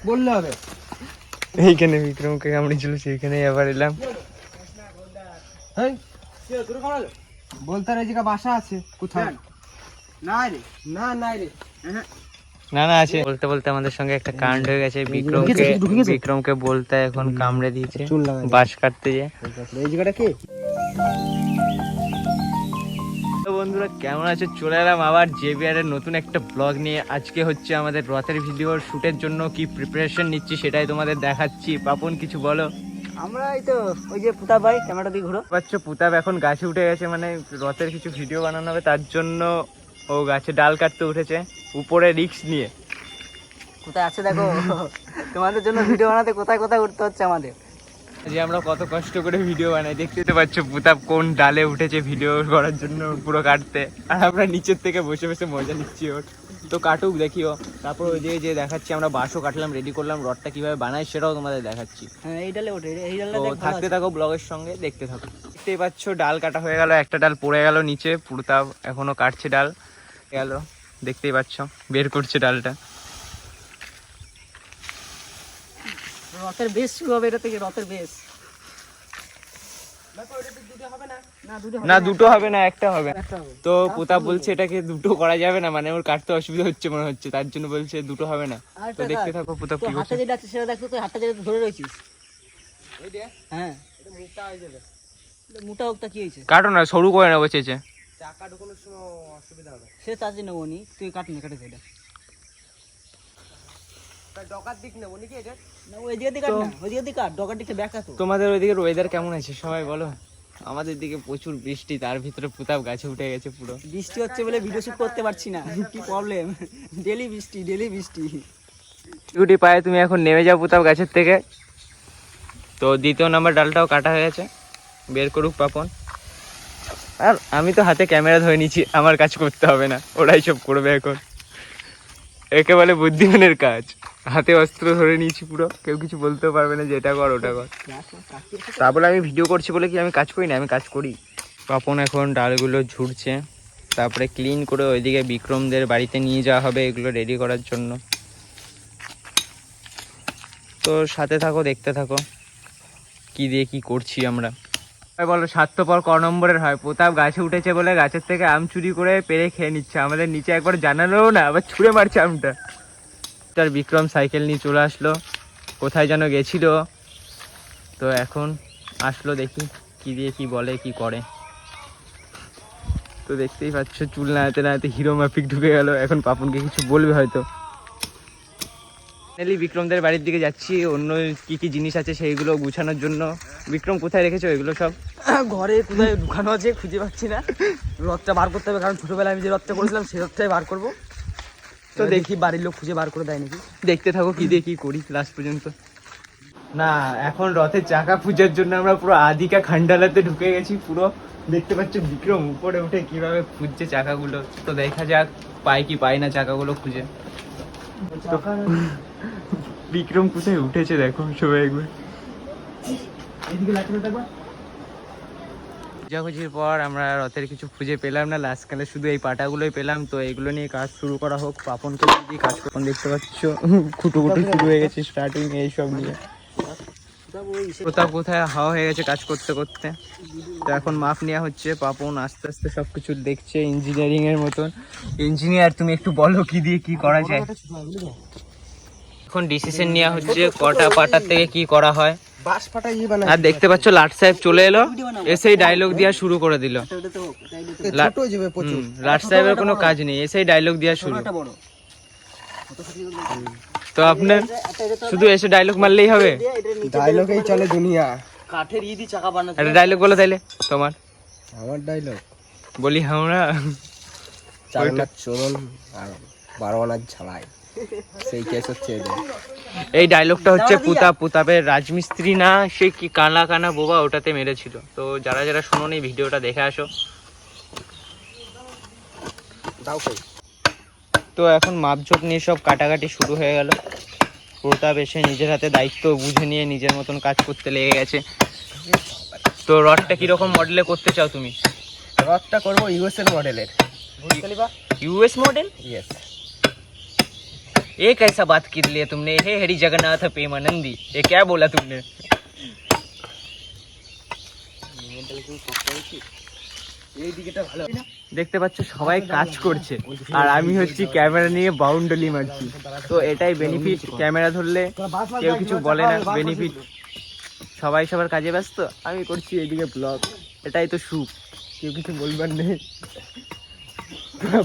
বললে হবে। এইখানে বিক্রমকে কামড়েছিল, সেইখানে আবার এলাম। বলতে এই জায়গা বাসা আছে কোথায়? না রে, না না রে, না না আছে। বলতে বলতে আমাদের সঙ্গে একটা কাণ্ড হয়ে গেছে। বিক্রমকে বলতে এখন কামড়ে দিয়েছে বাঁশ কাটতে যায়। এই জায়গাটা কি? তো বন্ধুরা কেমন আছে? চলে এলাম আবার জেবিআর এর নতুন একটা ব্লগ নিয়ে। আজকে হচ্ছে আমাদের রথের ভিডিওর শুটের জন্য কি প্রিপারেশন নিচ্ছি সেটাই তোমাদের দেখাচ্ছি। পাপন কিছু বলো। আমরা এই তো ওই যে পুতা ভাই ক্যামেরা দিয়ে ঘুরো পাচ্ছ পুতাব এখন গাছে উঠে গেছে, মানে রথের কিছু ভিডিও বানানো হবে তার জন্য ও গাছে ডাল কাটতে উঠেছে উপরে রিস্ক নিয়ে। কোথায় আছে দেখো, তোমাদের জন্য ভিডিও বানাতে কোথায় কোথায় উঠতে হচ্ছে আমাদের। যে আমরা কত কষ্ট করে ভিডিও বানাই, দেখতে তো পাচ্ছ পুতাব কোন ডালে উঠেছে ভিডিও করার জন্য পুরো কাটতে, আর আমরা নিচের থেকে বসে বসে মজা নিচ্ছি ওর। তো কাটুক দেখিও, তারপর ওই যে দেখাচ্ছি আমরা বাঁশও কাটলাম, রেডি করলাম, রথটা কিভাবে বানাই সেটাও তোমাদের দেখাচ্ছি। হ্যাঁ এই ডালে ওঠে, এই ডালে তো থাকতে থাকো ব্লগের সঙ্গে, দেখতে থাকো। দেখতেই পাচ্ছ ডাল কাটা হয়ে গেল, একটা ডাল পড়ে গেল নিচে, পুতাব এখনো কাটছে ডাল গেল, দেখতেই পাচ্ছ বের করছে ডালটা। রথের বেশ শুরু হবে এটা থেকে, রথের বেশ। না দুটো হবে না, একটা হবে। তো পুতাব বলছে এটাকে দুটো করা যাবে না, মানে ওর কাটতে অসুবিধা হচ্ছে মনে হচ্ছে, তার জন্য বলছে দুটো হবে না। তো দেখতে থাকো পুতাব কি করছে। যেটা আছে সেটা দেখো, তো হাতটা যেটা ধরে রয়েছিস। হ্যাঁ মোটা হোকটা কি হয়েছে? কাটো না, সরু করে নেবো চেয়েছে। চাকা ঢোকানোর সময় অসুবিধা হবে, সে চার্জে নেবো নি, তুই কাট নি, কাটে এটা ডকার দিক নেবো নাকি এটা? না ওই দিকে কাট না, ওই দিকে কাট, ডকার দিকে ব্যাক তো। তোমাদের ওইদিকের ওয়েদার কেমন আছে সবাই বলো? আমাদের দিকে প্রচুর বৃষ্টি, তার ভিতরে পুতাব গাছে উঠে গেছে পুরো। বৃষ্টি হচ্ছে বলে ভিডিও শুট করতে পারছি না, কি প্রবলেম। ডেলি বৃষ্টি, ডেলি বৃষ্টি। ছুটি পায়ে তুমি এখন নেমে যাও পুতাব গাছের থেকে। তো দ্বিতীয় নাম্বার ডালটাও কাটা হয়ে গেছে, বের করুক পাপন। আর আমি তো হাতে ক্যামেরা ধরে নিয়েছি, আমার কাজ করতে হবে না, ওরাই সব করবে এখন। একে বলে বুদ্ধিমানের কাজ। হাতে অস্ত্র ধরে নিয়েছি পুরো, কেউ কিছু বলতেও পারবে না যে এটা কর ওটা কর। তা বলে আমি ভিডিও করছি বলে কি আমি কাজ করি না? আমি কাজ করি। পাপন এখন ডালগুলো ঝুড়ছে, তারপরে ক্লিন করে ওইদিকে বিক্রমদের বাড়িতে নিয়ে যাওয়া হবে এগুলো রেডি করার জন্য। তো সাথে থাকো, দেখতে থাকো কি দিয়ে কি করছি আমরা। বলো স্বার্থপর ক নম্বরের হয়? প্রতাপ গাছে উঠেছে বলে গাছের থেকে আম চুরি করে পেরে খেয়ে নিচ্ছে, আমাদের নিচে একবার জানালোও না, আবার ছুঁড়ে মারছে আমটা। তার বিক্রম সাইকেল নিয়ে চলে আসলো, কোথায় যেন গেছিল, তো এখন আসলো, দেখি কি দিয়ে কি বলে কি করে। তো দেখতেই পাচ্ছ চুল নাড়াতে নাড়াতে হিরো মাফিক ঢুকে গেল, এখন পাপনকে কিছু বলবে হয়তো। ফাইনালি বিক্রমদের বাড়ির দিকে যাচ্ছি, অন্য কি কি জিনিস আছে সেইগুলো গুছানোর জন্য। বিক্রম কোথায় রেখেছো এগুলো সব? ঘরে কোথায় ঢুকানো আছে খুঁজে পাচ্ছি না, রথটা বার করতে হবে, কারণ ছোটবেলায় আমি যে রথটা করেছিলাম সেই রথটাই বার করবো। তো দেখি বাড়ির লোক খুঁজে বার করে দেয় নাকি, দেখতে থাকো কি দিয়ে কি করি লাস্ট পর্যন্ত। না এখন রথের চাকা পূজার জন্য আমরা পুরো আদিকা খান্ডালাতে ঢুকে গেছি পুরো। দেখতে পাচ্ছ বিক্রম উপরে উঠে কিভাবে খুঁজছে চাকাগুলো, তো দেখা যাক পায় কি পায় না চাকাগুলো খুঁজে। বিক্রম কোথায় উঠেছে দেখো সবাই একবার। খোঁজাখুঁজির পর আমরা রথের কিছু খুঁজে পেলাম না, লাস্টকালে শুধু এই পাটাগুলোই পেলাম। তো এইগুলো নিয়ে কাজ শুরু করা হোক, পাপনকে দিয়ে কাজ করুন। দেখতে পাচ্ছ খুঁটুকুটু শুরু হয়ে গেছে স্টার্টিং এইসব নিয়ে। কোথাও কোথায় হাওয়া হয়ে গেছে কাজ করতে করতে। তো এখন মাপ নেওয়া হচ্ছে, পাপন আস্তে আস্তে সব কিছু দেখছে ইঞ্জিনিয়ারিং এর মতন। ইঞ্জিনিয়ার তুমি একটু বলো কি দিয়ে কি করা যায়। এখন ডিসিশন নেওয়া হচ্ছে কটা পাটার থেকে কি করা হয়। আর দেখতে পাচ্ছ লাট সাহেব চলে এলো, এসেই ডায়লগ দেওয়া শুরু করে দিল। লাট সাহেবের কোনো কাজ নেই, এসেই ডায়লগ দেওয়া শুরু। তো আপনার শুধু এসে ডায়লগ মারলেই হবে? ডায়লগেই চলে দুনিয়া। কাঠের ইদি চাকা বানাতে। একটা ডায়লগ বলো তাইলে তোমার। আমার ডায়লগ বলি আমরা চারনার চলন আর 12 আনার ঝালাই, সেই কেস হচ্ছে এই ডায়লগটা হচ্ছে পুতাবের রাজমিস্ত্রি না সে কি কানা কানা বোবা ওটাতে মেরেছিল। তো যারা যারা শোনোনি ভিডিওটা দেখে আসো। তো এখন মাপঝোপ নিয়ে সব কাটাকাটি শুরু হয়ে গেল। প্রতাপ এসে নিজের হাতে দায়িত্ব বুঝে নিয়ে নিজের মতন কাজ করতে লেগে গেছে। তো রডটা কিরকম মডেলে করতে চাও তুমি? রথটা করবো ইউএস এর মডেলের। US model? ইয়েস। ये कैसा बात कर लिया तुमने, हे हरि जगन्नाथ प्रेमानंदी, ये क्या बोला तुमने? দেখতে পাচ্ছ সবাই কাজ করছে আর আমি হচ্ছি ক্যামেরা নিয়ে বাউন্ডারি মারছি। তো এটাই বেনিফিট, ক্যামেরা ধরলে কেউ কিছু বলে না, বেনিফিট। সবাই সবার কাজে ব্যস্ত, আমি করছি এইদিকে ব্লগ, এটাই তো সুখ, কেউ কিছু বলবার নেই।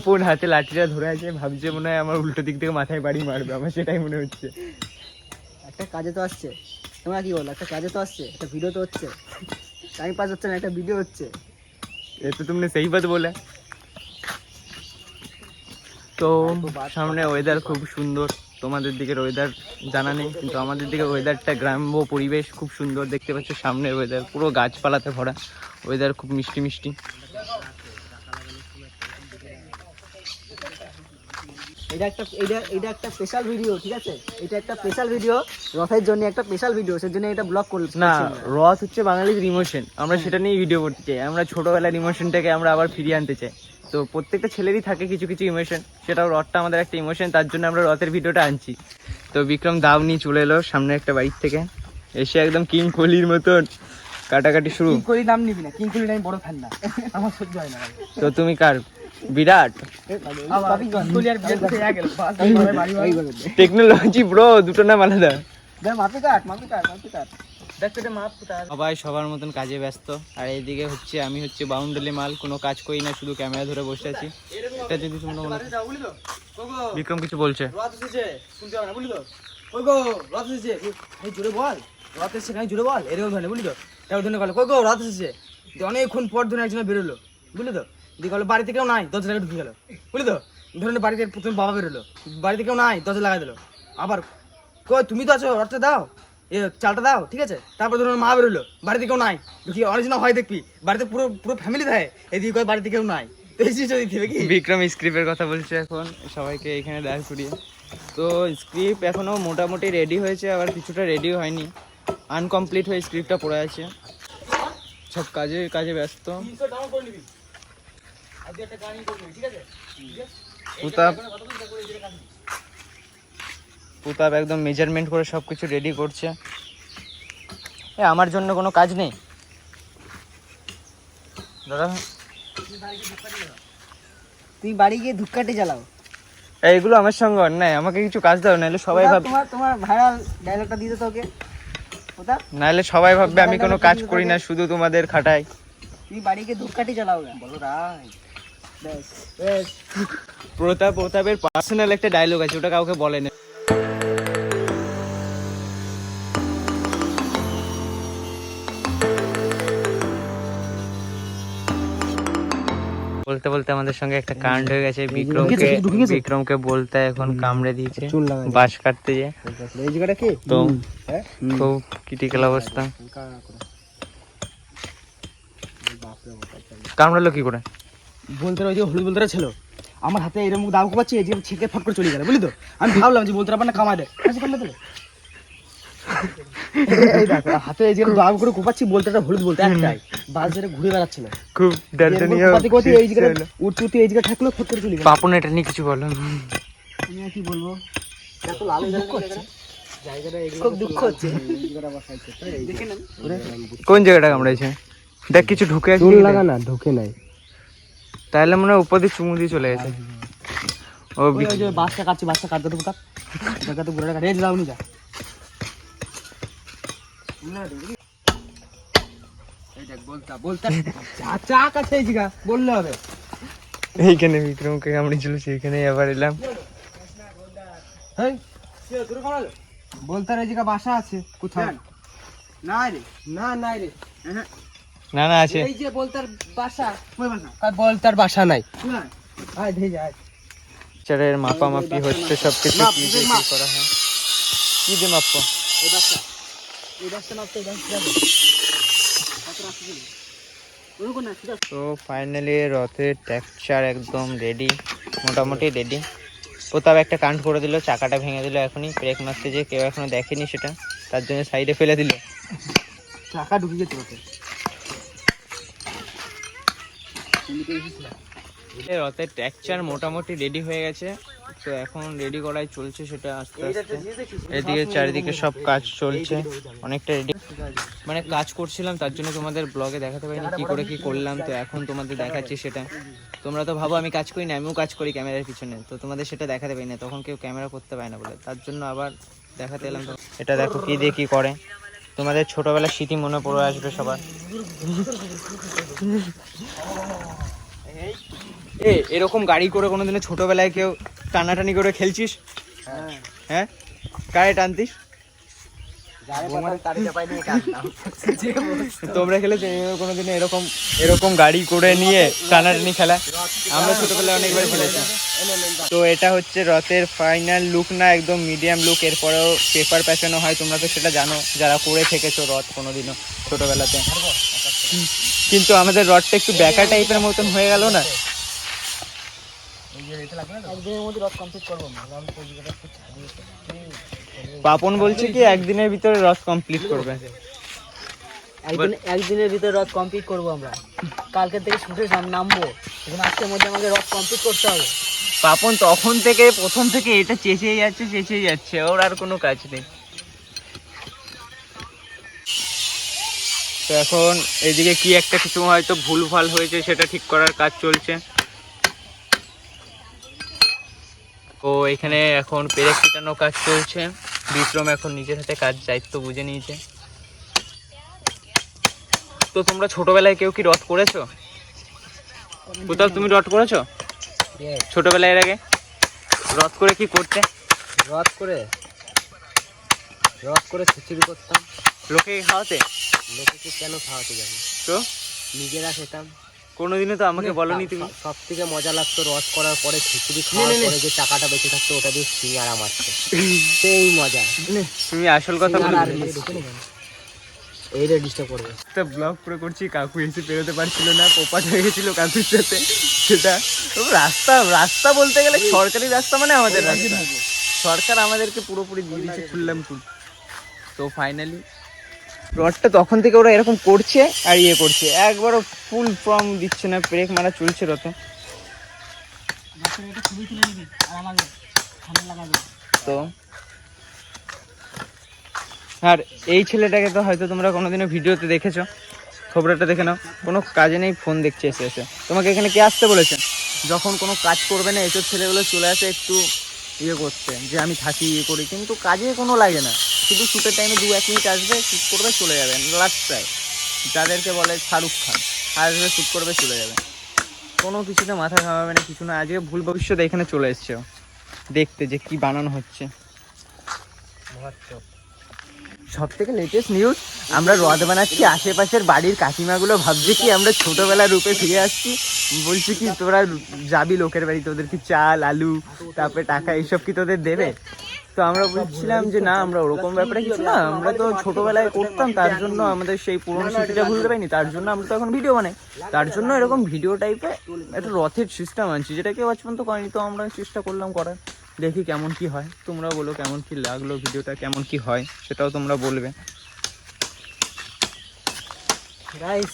ফোন হাতে লাঠিটা ধরে আছে, ভাবছে মনে হয় আমার উল্টো দিক থেকে মাথায় বাড়ি মারবে, আমার সেটাই মনে হচ্ছে। একটা কাজে তো আসছে, তোমরা কি বলো, একটা কাজে তো আসছে, একটা ভিডিও তো হচ্ছে, টাইম পাস হচ্ছে না, একটা ভিডিও হচ্ছে। এ তো তুমি সেই বাত বলে। তো সামনে ওয়েদার খুব সুন্দর, তোমাদের দিকের ওয়েদার জানা নেই, কিন্তু আমাদের দিকে ওয়েদারটা গ্রাম্য পরিবেশ খুব সুন্দর। দেখতে পাচ্ছ সামনের ওয়েদার পুরো গাছপালাতে ভরা, ওয়েদার খুব মিষ্টি মিষ্টি। এটা একটা স্পেশাল ভিডিও, ঠিক আছে, এটা একটা স্পেশাল ভিডিও রথের জন্য, একটা স্পেশাল ভিডিও, সেজন্য এটা ব্লগ করলাম। না, রথ হচ্ছে বাঙালির ইমোশন, আমরা সেটা নিয়ে ভিডিও করতে চাই। আমরা ছোটবেলার ইমোশনটাকে আমরা আবার ফিরিয়ে আনতে চাই। তো প্রত্যেকটা ছেলেরই থাকে কিছু কিছু ইমোশন, সেটাও রথটা আমাদের একটা ইমোশন, তার জন্য আমরা রথের ভিডিওটা আনছি। তো বিক্রম দাও নিয়ে চলে এলো সামনে একটা বাড়ির থেকে, এসে একদম কিং কোহলির মতন কাটাকাটি শুরু। কিং কোহলি নাম নিবি না, কিং কোহলি আমি বড় ফ্যান না, আমার সহ্য হয় না। তো তুমি কার? বিরাট? টেকনোলজি ব্রো, দুটো নাম আলাদা। সবাই সবার মতন কাজে ব্যস্ত, আর এইদিকে হচ্ছে আমি হচ্ছে বাউন্ডারি মাল, কোনো কাজ করি না, শুধু ক্যামেরা ধরে বসে আছি। এটা যদি বিক্রম কিছু বলছে, অনেকক্ষণ পর ধরে একজন বেরোলো, বুঝলি তো, দিয়ে গেলো বাড়িতে কেউ নাই, দরজা লাগিয়ে ঢুকে গেলো, বুঝলি তো। ধরুন বাড়িতে প্রথমে বাবা বেরোলো, বাড়িতে কেউ নাই, দরজা লাগাই দিলো, আবার কই তুমি তো আছো, রথটা দাও, এ চালটা দাও, ঠিক আছে। তারপর ধরুন মা বেরোলো, বাড়িতে কেউ নাই, দেখি অনেকজন হয় দেখবি বাড়িতে পুরো পুরো ফ্যামিলি থাকে, এদিকে কয় বাড়িতে কেউ নাই, তো এই জিনিসটা দিতে হবে কি। বিক্রম স্ক্রিপ্টের কথা বলছে এখন সবাইকে এখানে দাঁড় করিয়ে। তো স্ক্রিপ্ট এখনো মোটামুটি রেডি হয়েছে, আবার কিছুটা রেডিও হয়নি, আনকমপ্লিট হয়ে স্ক্রিপ্টটা পড়ে আছে, সব কাজে ব্যস্ত। পুতাব একদম মেজারমেন্ট করে সবকিছু রেডি করছে। আমার জন্য কোনো কাজ নেই দাদা, তুই বাড়ি গিয়ে ধূপকাঠি জ্বালাও। এইগুলো আমার সঙ্গে অন্যায়, আমাকে কিছু কাজ দাও, নাহলে সবাই ভাববে, তোমার ভাইরাল ডায়লগটা দিয়ে দাও ওকে, নাহলে সবাই ভাববে আমি কোনো কাজ করি না, শুধু তোমাদের খাটাই। তুই বাড়ি গিয়ে ধূপকাঠি জ্বালাও, বলো রাই। প্রতাপের পার্সোনাল একটা ডায়লগ আছে, ওটা কাউকে বলে না। বলতে বলতে আমাদের সঙ্গে একটা কাণ্ড হয়ে গেছে, বিক্রমকে বলতে এখন কামড়ে দিয়েছে বাঁশ কাটতে যে, তো খুব ক্রিটিক্যাল অবস্থা। কামড়ালো কি করে? বলতে ওই যে হলুদ বলতে ছিল আমার হাতে, এরকম দাম কোপাচ্ছি, এই যে ছেঁকে ফট করে চলে গেল, বুঝলি তো। আমি ভাবলাম যে বলতে পারবে না, কামাই দেয় হাতে এই যে দাম করে কোপাচ্ছি, বলতে হলুদ বলতে একটাই বাস ধরে ঘুরে বেড়াচ্ছিল, খুব উঠতে এই জায়গায় থাকলো, ফট করে চলে গেল। পাপন এটা নিয়ে কিছু বলো। কি বলবো, খুব দুঃখ হচ্ছে। কোন জায়গাটা কামড়াইছে দেখ, কিছু ঢুকে লাগা না, ঢুকে নাই, তাহলে মনে হয় উপর দিয়ে চুমু দিয়ে চলে গেছে। ও বাসটা কাটছি, বাসটা কাটতে দেবো, কাটতে ঘুরে কাটে যাওনি, যা বললে হবে। এইখানে বিক্রমকে কামড়েছিল, সেইখানে আবার এলাম। বলতে এই জায়গা বাসা আছে কোথায়? না রে, না রে, না আছে, এই যে বলতার বাসা, বলতার বাসা নাই। চারের মাপামাপি হচ্ছে, সবকিছু কি দিয়ে কি করা হয়, কি দিয়ে মাপবো? তো ফাইনালি রথের টেক্সচার একদম রেডি, মোটামুটি রেডি। প্রতাপ একটা কাণ্ড করে দিল, চাকাটা ভেঙে দিল এখনই, ব্রেক মারতে যে কেউ এখনো দেখেনি সেটা, তার জন্য সাইডে ফেলে দিল, চাকা ঢুকে গেছে রথে। রথের টেক্সচার মোটামুটি রেডি হয়ে গেছে, তো এখন রেডি করাই চলছে সেটা আস্তে আস্তে। এদিকে চারিদিকে সব কাজ চলছে, অনেকটা রেডি, মানে কাজ করছিলাম তার জন্য তোমাদের ব্লগে দেখাতে পারিনি কি করে কি করলাম, তো এখন তোমাদের দেখাচ্ছি সেটা। তোমরা তো ভাবো আমি কাজ করি না, আমিও কাজ করি ক্যামেরার পিছনে, তো তোমাদের সেটা দেখাতে পারি না, তখন কেউ ক্যামেরা করতে পারে না বলে, তার জন্য আবার দেখাতে এলাম। এটা দেখো কি দিয়ে কি করে, তোমাদের ছোটবেলার স্মৃতি মনে পড়ে আসবে সবার। এরকম গাড়ি করে কোনোদিনও ছোটবেলায় কেউ টানাটানি করে খেলছিস? হ্যাঁ, কারে টানতিস? তোমরা খেলেছো কোনোদিন এরকম এরকম গাড়ি করে নিয়ে টানাটানি খেলা? আমরা ছোটবেলায় অনেকবার খেলেছি। তো এটা হচ্ছে রথের ফাইনাল লুক না, একদম মিডিয়াম লুক। এরপরেও পেপার প্যাচানো হয়, তোমরা তো সেটা জানো যারা করে থেকেছো রথ কোনোদিনও ছোটবেলাতে। কিন্তু আমাদের রথটা একটু ব্যাকা টাইপের মতন হয়ে গেল না? পাপন বলছে কি একদিনের ভিতরে রথ কমপ্লিট করবে। একদিনের ভিতরে রথ কমপ্লিট করবো আমরা। কালকে থেকে শুটে নামবো, এখন আজকের মধ্যে আমাকে রথ কমপ্লিট করতে হবে। পাপন তখন থেকে প্রথম থেকে এটা চেঁচিয়ে যাচ্ছে, ওর আর কোনো কাজ নেই। তো এখন এদিকে কি একটা কিছু হয়তো ভুলভাল হয়েছে, সেটা ঠিক করার কাজ চলছে। তো এখানে এখন পেরেক ছিটানোর কাজ চলছে, বিক্রম এখন নিজের হাতে কাজ দায়িত্ব বুঝে নিয়েছে। তো তোমরা ছোটবেলায় কেউ কি রথ করেছো? কোথাও তুমি রথ করেছো ছোটবেলায়? এর আগে রথ করে কি করতে? রথ করে খিচুড়ি করতাম। লোকে খাওয়াতে? লোকেকে কেন খাওয়াতে যাবে, তো নিজেরা খেতাম। কোনোদিনও তো আমাকে বলনি তুমি। সব থেকে মজা লাগতো রথ করার পরে খিচুড়ি খাওয়ার পরে যে টাকাটা বেঁচে থাকতো, ওটা দিয়ে সিঙ্গারা মারতো, সেই মজা। তুমি আসল কথা বলে এইটা ডিস্টার্ব করবে। একটা ব্লগ করে করছি, কাকু এসে বেরোতে পারছিল না, পোপাট হয়ে গেছিল কাকুর সাথে। সেটা রাস্তা বলতে গেলে সরকারি রাস্তা, মানে আমাদের রাস্তা, সরকার আমাদেরকে পুরোপুরি দিয়ে দিচ্ছে খুললাম খুল। তো ফাইনালি রডটা তখন থেকে ওরা এরকম করছে আর ইয়ে করছে, একবারও ফুল ফর্ম দিচ্ছে না, ব্রেক মারা চলছে রথে। তো আর এই ছেলেটাকে তো হয়তো তোমরা কোনোদিনও ভিডিওতে দেখেছো, খবরটা দেখে নাও, কোনো কাজে নেই, ফোন দেখছে এসে এসে। তোমাকে এখানে কে আসতে বলেছে? যখন কোনো কাজ করবে না এসব ছেলেগুলো চলে আসে একটু ইয়ে করতে, যে আমি থাকি ইয়ে করি, কিন্তু কাজে কোনো লাগে না, শুধু শ্যুটের টাইমে 2-1 মিনিট আসবে, শ্যুট করবে চলে যাবে। লাস্ট প্রায় যাদেরকে বলে শাহরুখ খান, আসবে শ্যুট করবে চলে যাবে, কোনো কিছুতে মাথা ঘামাবে না, কিছু না। আজকে ভুল ভবিষ্যতে এখানে চলে এসছে দেখতে যে কি বানানো হচ্ছে। সব থেকে লেটেস্ট নিউজ, আমরা রথ বানাচ্ছি, আশেপাশের বাড়ির কাকিমাগুলো ভাবছে কি আমরা ছোটবেলার রূপে ফিরে আসছি, বলছি কি তোরা যাবি লোকের বাড়ি, তোদের কি চাল আলু তারপরে টাকা এইসব কি তোদের দেবে? তো আমরা বলছিলাম যে না, আমরা ওরকম ব্যাপারে কিছু না, আমরা তো ছোটবেলায় করতাম, তার জন্য আমাদের সেই পুরনো স্মৃতিটা ভুলতে পারিনি, তার জন্য আমরা তো এখন ভিডিও বানাই, তার জন্য এরকম ভিডিও টাইপে একটা রথের সিস্টেম আনছি, যেটা কেউ আজ পর্যন্ত করেনি। তো আমরা চেষ্টা করলাম করার, দেখি কেমন কি হয়। তোমরা বলো কেমন কি লাগলো, ভিডিওটা কেমন কি হয় সেটাও তোমরা বলবে। গাইস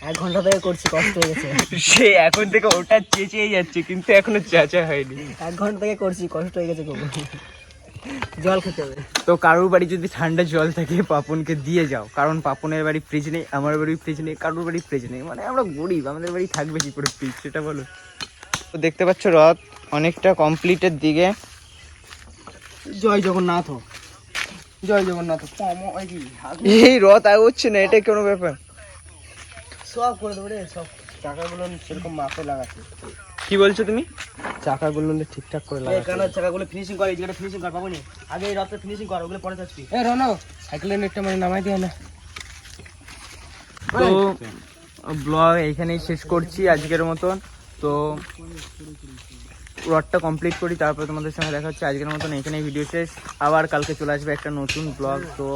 1 ঘন্টা থেকে করছি, কষ্ট হয়ে গেছে। সে এখন থেকে ওটা চেঁচিয়ে যাচ্ছে, কিন্তু এখনো চেঁচা হয়নি। 1 ঘন্টা থেকে করছি, কষ্ট হয়ে গেছে খুব। জল খেতে হবে। তো কারোর বাড়ি যদি ঠান্ডা জল থাকে পাপনকে দিয়ে যাও, কারণ পাপনের বাড়ি ফ্রিজ নেই, আমার বাড়ি ফ্রিজ নেই, কারোর বাড়ি ফ্রিজ নেই, মানে আমরা গরিব, আমাদের বাড়ি থাকবে কি করে ফ্রিজ, সেটা বলো। তো দেখতে পাচ্ছ রথ অনেকটা কমপ্লিটের দিকে। জয় জগন্নাথ, জয় জগন্নাথ। এই রথ আগুচ্ছে না, এটা কোনো ব্যাপার? সব করে দেবো রে, সব চাকাগুলো সেরকম মাপে লাগাচ্ছে। কি বলছো তুমি? চাকাগুলো ঠিকঠাক করে এই লাগাচ্ছে। কানার চাকাগুলো ফিনিশিং করে, এই জায়গাটা ফিনিশিং কর পাবনি, আগে এই রথটা ফিনিশিং কর, ওগুলো পরে যাচ্ছি। এ রনো, সাইকেলের নেটটা মানে নামাই দিয়ে না। তো ব্লগ এইখানেই শেষ করছি আজকের মতন। তো রথটা কমপ্লিট করি, তারপরে তোমাদের সঙ্গে দেখা হচ্ছে। আজকের মতন এখানেই ভিডিও শেষ, আবার কালকে চলে আসবে একটা নতুন ব্লগ। তো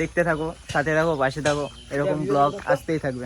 দেখতে থাকো, সাথে থাকো, পাশে থাকো, এরকম ব্লগ আসতেই থাকবে।